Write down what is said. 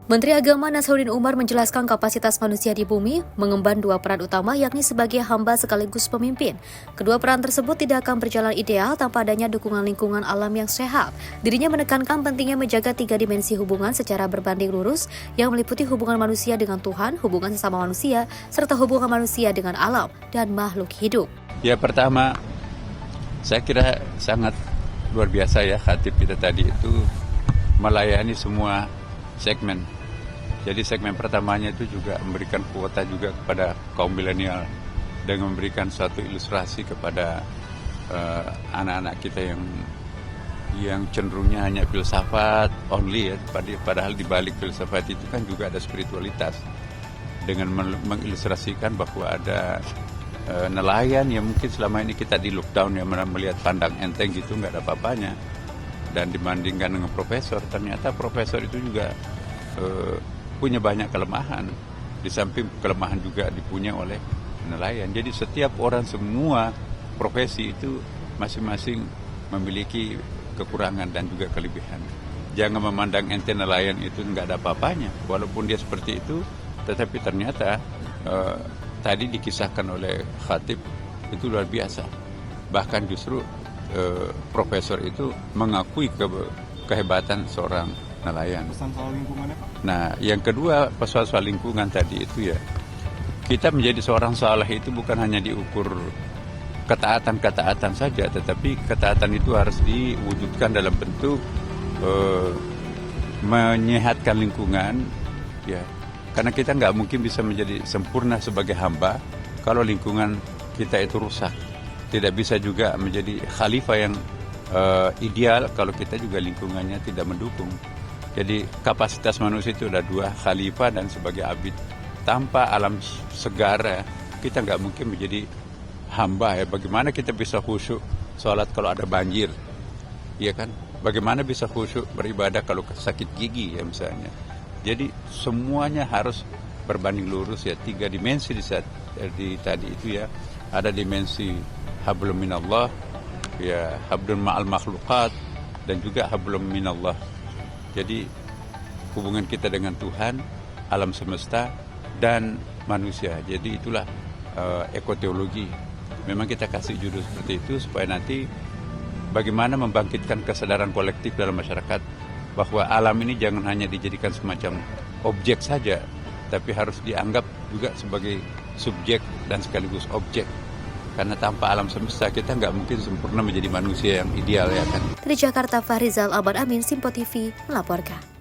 Menteri Agama Nasruddin Umar menjelaskan kapasitas manusia di bumi mengemban dua peran utama, yakni sebagai hamba sekaligus pemimpin. Kedua peran tersebut tidak akan berjalan ideal tanpa adanya dukungan lingkungan alam yang sehat. Dirinya menekankan pentingnya menjaga tiga dimensi hubungan secara berbanding lurus yang meliputi hubungan manusia dengan Tuhan, hubungan sesama manusia, serta hubungan manusia dengan alam dan makhluk hidup. Ya, pertama, saya kira sangat luar biasa ya khatib kita tadi itu melayani semua segmen. Jadi segmen pertamanya itu juga memberikan kuota juga kepada kaum milenial dengan memberikan suatu ilustrasi kepada anak-anak kita yang cenderungnya hanya filsafat only ya, padahal di balik filsafat itu kan juga ada spiritualitas, dengan mengilustrasikan bahwa ada nelayan yang mungkin selama ini kita di lockdown yang melihat pandang enteng gitu nggak ada apa-apanya, dan dibandingkan dengan profesor, ternyata profesor itu juga punya banyak kelemahan, di samping kelemahan juga dipunya oleh nelayan. Jadi setiap orang, semua profesi itu masing-masing memiliki kekurangan dan juga kelebihan. Jangan memandang ente nelayan itu nggak ada apa-apanya, walaupun dia seperti itu, tetapi ternyata tadi dikisahkan oleh khatib itu luar biasa. Bahkan justru profesor itu mengakui kehebatan seorang nelayan. Pesan soal lingkungannya, Pak? Nah, yang kedua, soal lingkungan tadi itu ya, kita menjadi seorang saleh itu bukan hanya diukur ketaatan saja, tetapi ketaatan itu harus diwujudkan dalam bentuk menyehatkan lingkungan, ya. Karena kita nggak mungkin bisa menjadi sempurna sebagai hamba kalau lingkungan kita itu rusak. Tidak bisa juga menjadi khalifah yang ideal kalau kita juga lingkungannya tidak mendukung. Jadi kapasitas manusia itu ada dua, khalifah dan sebagai abid. Tanpa alam segara, kita nggak mungkin menjadi hamba ya. Bagaimana kita bisa khusyuk sholat kalau ada banjir, iya kan? Bagaimana bisa khusyuk beribadah kalau sakit gigi ya misalnya. Jadi semuanya harus berbanding lurus ya, tiga dimensi di tadi itu ya. Ada dimensi hablum minallah, ya hablum ma'al makhluqat, dan juga hablum minallah. Jadi hubungan kita dengan Tuhan, alam semesta, dan manusia. Jadi itulah ekoteologi. Memang kita kasih judul seperti itu supaya nanti bagaimana membangkitkan kesadaran kolektif dalam masyarakat bahwa alam ini jangan hanya dijadikan semacam objek saja, tapi harus dianggap juga sebagai subjek dan sekaligus objek. Karena tanpa alam semesta kita nggak mungkin sempurna menjadi manusia yang ideal ya kan. Dari Jakarta, Fahrizal Albar Amin, Simpo TV melaporkan.